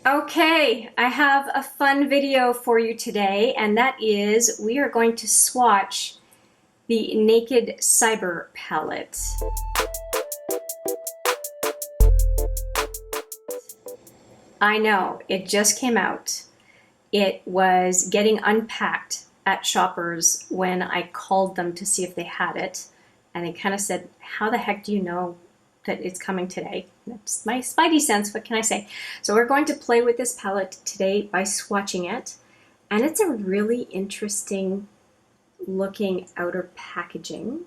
Okay, I have a fun video for you today, and that is we are going to swatch the Naked Cyber palette. I know, it just came out. It was getting unpacked at Shoppers when I called them to see if they had it, and they kind of said, how the heck do you know that it's coming today? That's my spidey sense, what can I say? So we're going to play with this palette today by swatching it, and it's a really interesting looking outer packaging.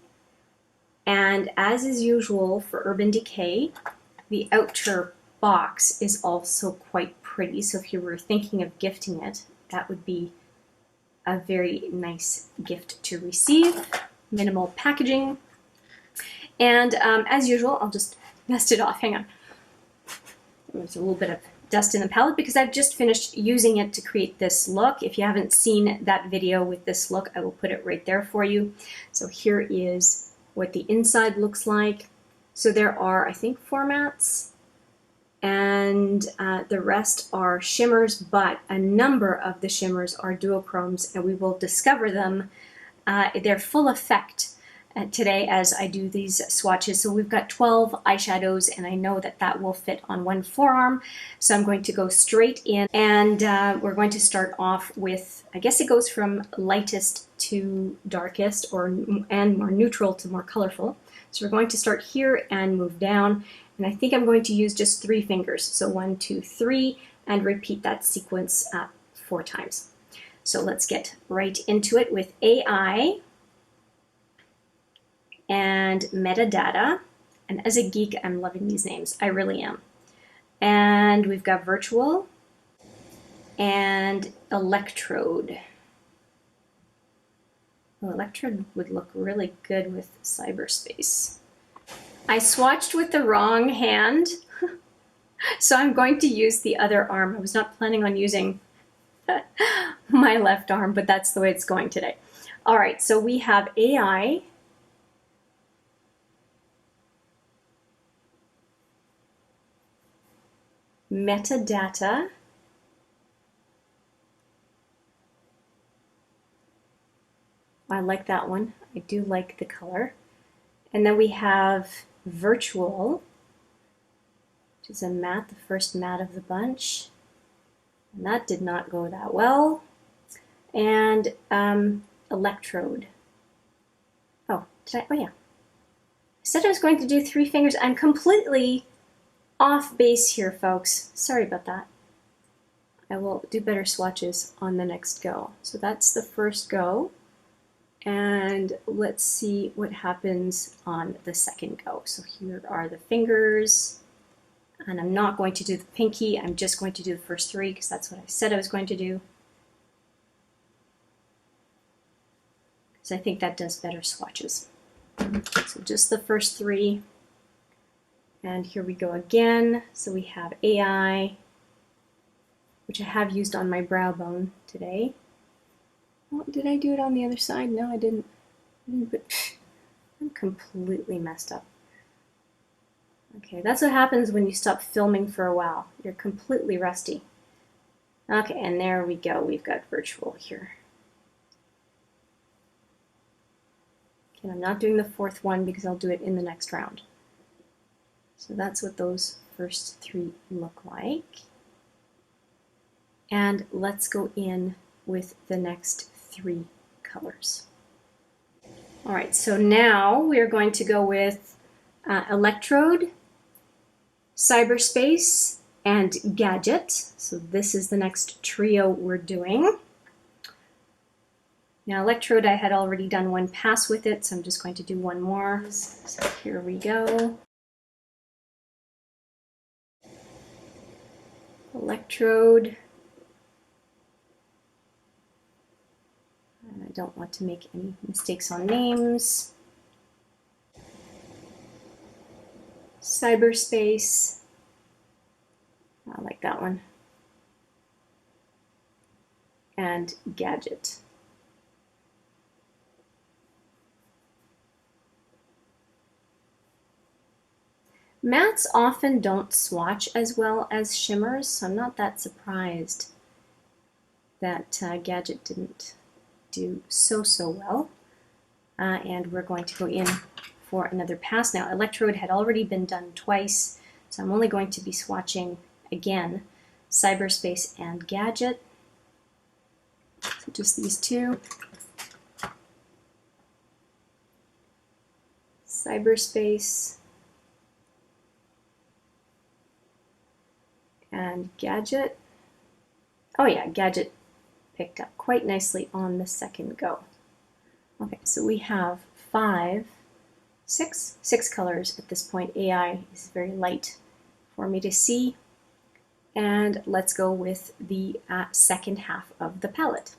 And as is usual for Urban Decay, the outer box is also quite pretty. So if you were thinking of gifting it, that would be a very nice gift to receive. Minimal packaging. And as usual, I'll just dust it off. Hang on. There's a little bit of dust in the palette because I've just finished using it to create this look. If you haven't seen that video with this look, I will put it right there for you. So here is what the inside looks like. So there are, I think, 4 mattes, and the rest are shimmers, but a number of the shimmers are duochromes, and we will discover them, their full effect today as I do these swatches. So we've got 12 eyeshadows, and I know that that will fit on one forearm. So I'm going to go straight in, and we're going to start off with, I guess it goes from lightest to darkest, and more neutral to more colorful. So we're going to start here and move down, and I think I'm going to use just 3 fingers. So 1, 2, 3, and repeat that sequence 4 times. So let's get right into it with AI and metadata. And as a geek, I'm loving these names. I really am. And we've got virtual and electrode. Well, electrode would look really good with cyberspace. I swatched with the wrong hand, so I'm going to use the other arm. I was not planning on using my left arm, but that's the way it's going today. All right, so we have AI, metadata, I like that one. I do like the color. And then we have virtual, which is a matte, the first matte of the bunch. And that did not go that well. And electrode. Oh, did I? Oh, yeah. I said I was going to do 3 fingers. I'm completely off base here, folks. Sorry about that. I will do better swatches on the next go. So that's the first go. And let's see what happens on the second go. So here are the fingers. And I'm not going to do the pinky. I'm just going to do the first 3 because that's what I said I was going to do. Because I think that does better swatches. So just the first 3. And here we go again. So we have AI, which I have used on my brow bone today. Oh, did I do it on the other side? No, I didn't. I'm completely messed up. Okay, that's what happens when you stop filming for a while. You're completely rusty. Okay, and there we go. We've got virtual here. Okay, I'm not doing the 4th one because I'll do it in the next round. So that's what those first 3 look like. And let's go in with the next 3 colors. All right, so now we're going to go with electrode, cyberspace, and gadget. So this is the next trio we're doing. Now electrode, I had already done 1 pass with it, so I'm just going to do 1 more. So here we go. Electrode. And I don't want to make any mistakes on names. Cyberspace. I like that one. And gadget. Mattes often don't swatch as well as shimmers, so I'm not that surprised that Gadget didn't do so well. And we're going to go in for another pass now. Electrode had already been done twice, so I'm only going to be swatching again Cyberspace and Gadget. So just these two. Cyberspace and Gadget. Oh yeah, Gadget picked up quite nicely on the second go. Okay, so we have six colors at this point. AI is very light for me to see. And let's go with the second half of the palette.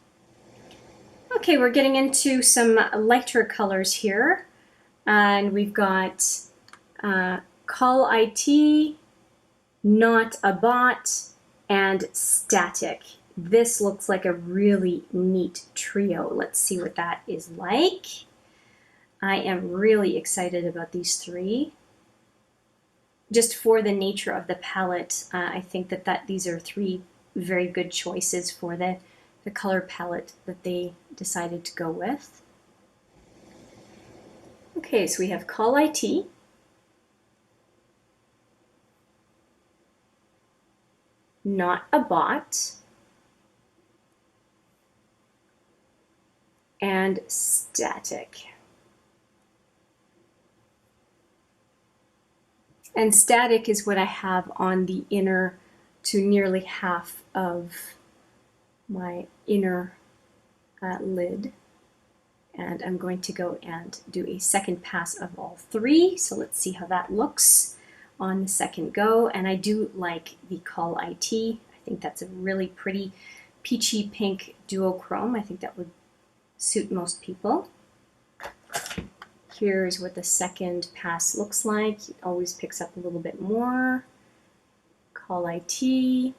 Okay, we're getting into some lighter colors here. And we've got Call IT, Not a Bot, and Static. This looks like a really neat trio. Let's see what that is like. I am really excited about these three. Just for the nature of the palette, I think that these are three very good choices for the color palette that they decided to go with. Okay, so we have Call IT, Not a Bot, and Static. And Static is what I have on the inner to nearly half of my inner lid. And I'm going to go and do a second pass of all three. So let's see how that looks on the second go. And I do like the Call IT. I think that's a really pretty peachy pink duochrome. I think that would suit most people. Here's what the second pass looks like. It always picks up a little bit more. Call IT,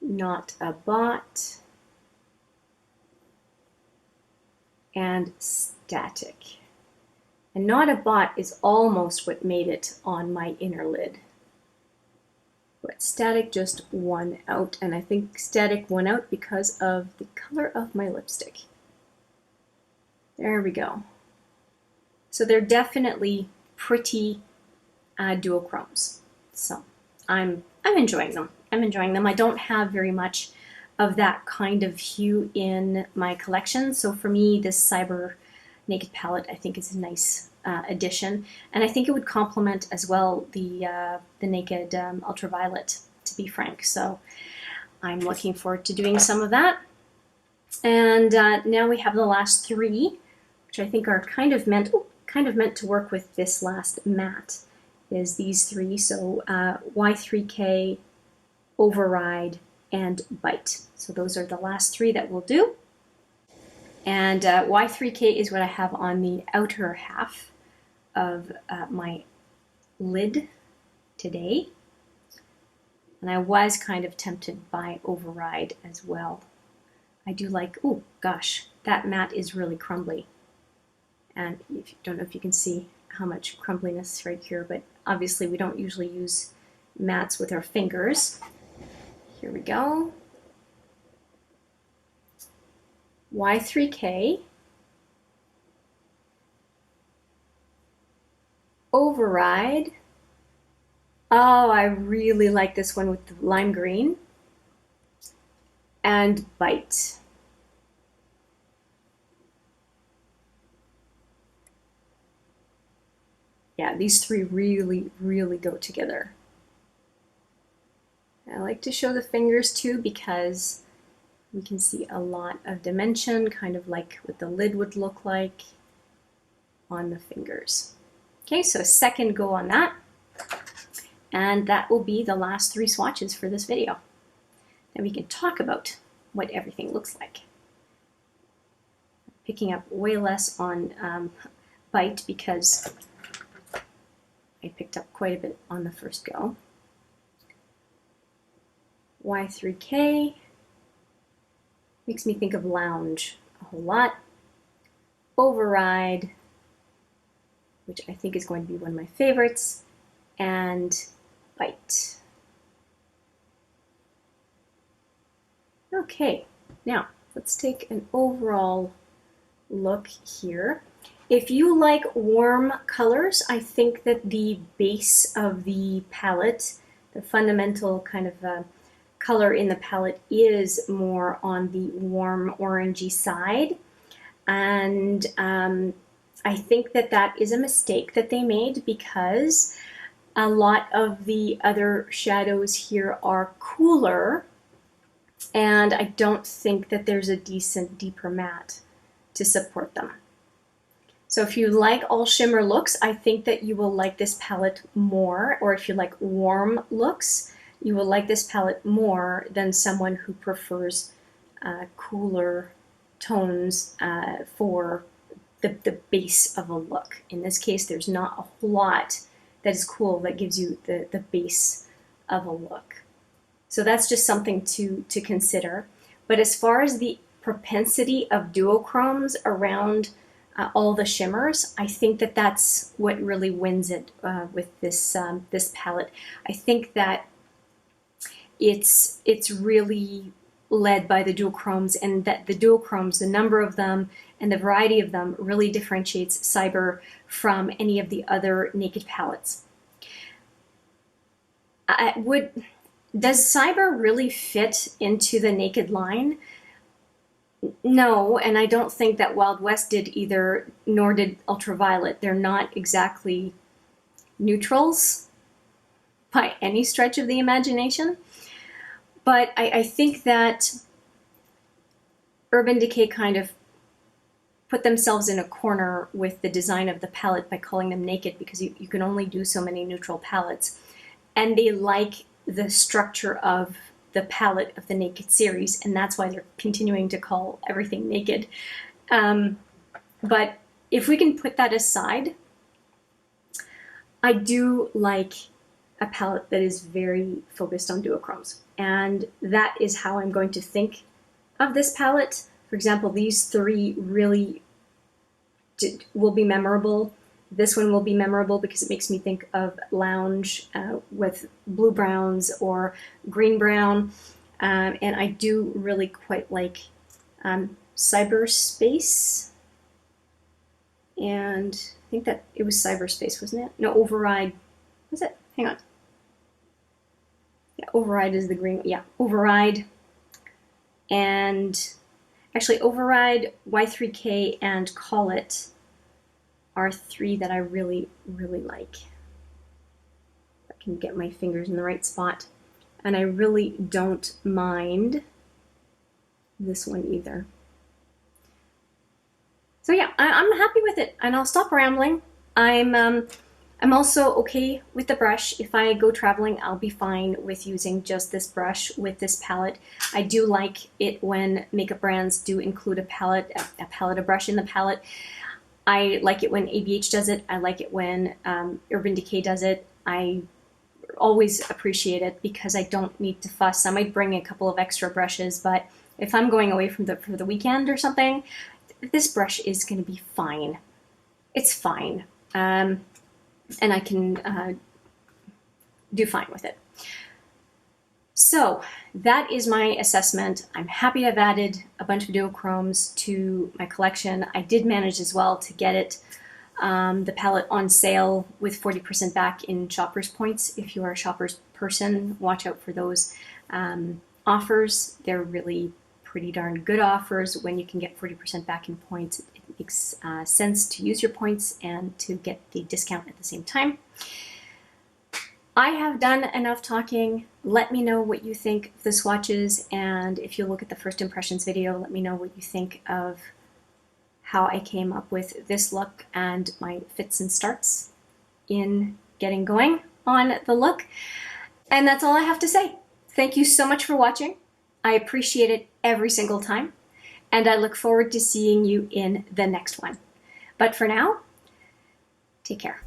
Not a Bot, and Static. And Not a Bot is almost what made it on my inner lid. But Static just won out, and I think Static won out because of the color of my lipstick. There we go. So they're definitely pretty duochromes. So I'm enjoying them. I don't have very much of that kind of hue in my collection. So for me, this Cyber Naked palette I think is a nice addition, and I think it would complement as well the Naked Ultraviolet, to be frank. So I'm looking forward to doing some of that. And now we have the last three, which I think are kind of meant to work with this last matte, is these three. So Y3K, Override, and Bite. So those are the last three that we'll do. And Y3K is what I have on the outer half of my lid today. And I was kind of tempted by Override as well. I do like, oh gosh, that matte is really crumbly. And if you don't know if you can see how much crumbliness is right here, but obviously we don't usually use mattes with our fingers. Here we go. Y3K, Override. Oh, I really like this one with the lime green. And Bite. Yeah, these three really, really go together. I like to show the fingers too because we can see a lot of dimension, kind of like what the lid would look like on the fingers. Okay, so a second go on that. And that will be the last three swatches for this video. Then we can talk about what everything looks like. Picking up way less on Bite because I picked up quite a bit on the first go. Y3K makes me think of Lounge a whole lot. Override which I think is going to be one of my favorites, and Bite. Okay, now let's take an overall look here. If you like warm colors, I think that the base of the palette, the fundamental kind of color in the palette, is more on the warm orangey side. And I think that that is a mistake that they made, because a lot of the other shadows here are cooler, and I don't think that there's a decent deeper matte to support them. So if you like all shimmer looks, I think that you will like this palette more, or if you like warm looks, you will like this palette more than someone who prefers cooler tones for the base of a look. In this case, there's not a whole lot that is cool that gives you the base of a look. So that's just something to consider. But as far as the propensity of duochromes around all the shimmers, I think that that's what really wins it with this this palette. I think that it's really led by the duochromes, and that the duochromes, the number of them and the variety of them, really differentiates Cyber from any of the other naked palettes. Does Cyber really fit into the naked line? No, and I don't think that Wild West did either, nor did Ultraviolet. They're not exactly neutrals by any stretch of the imagination. But I think that Urban Decay kind of put themselves in a corner with the design of the palette by calling them naked, because you can only do so many neutral palettes. And they like the structure of the palette of the Naked series, and that's why they're continuing to call everything naked. But if we can put that aside, I do like a palette that is very focused on duochromes, and that is how I'm going to think of this palette. For example, these three really will be memorable. This one will be memorable because it makes me think of lounge with blue browns or green brown. And I do really quite like Cyberspace. And I think that it was Cyberspace, wasn't it? No, Override. Was it? Hang on. Yeah, Override is the green. Yeah, Override. And actually, Override, Y3K, and Call It are three that I really, really like. I can get my fingers in the right spot. And I really don't mind this one either. So yeah, I'm happy with it, and I'll stop rambling. I'm also okay with the brush. If I go traveling, I'll be fine with using just this brush with this palette. I do like it when makeup brands do include a brush in the palette. I like it when ABH does it. I like it when Urban Decay does it. I always appreciate it because I don't need to fuss. I might bring a couple of extra brushes, but if I'm going away for the weekend or something, this brush is going to be fine. It's fine. And I can do fine with it. So that is my assessment. I'm happy to have added a bunch of duochromes to my collection. I did manage as well to get it, the palette on sale with 40% back in Shoppers Points. If you are a Shoppers person, watch out for those offers. They're really pretty darn good offers when you can get 40% back in points. It makes sense to use your points and to get the discount at the same time. I have done enough talking. Let me know what you think of the swatches, and if you look at the first impressions video, let me know what you think of how I came up with this look and my fits and starts in getting going on the look. And that's all I have to say. Thank you so much for watching. I appreciate it every single time, and I look forward to seeing you in the next one. But for now, take care.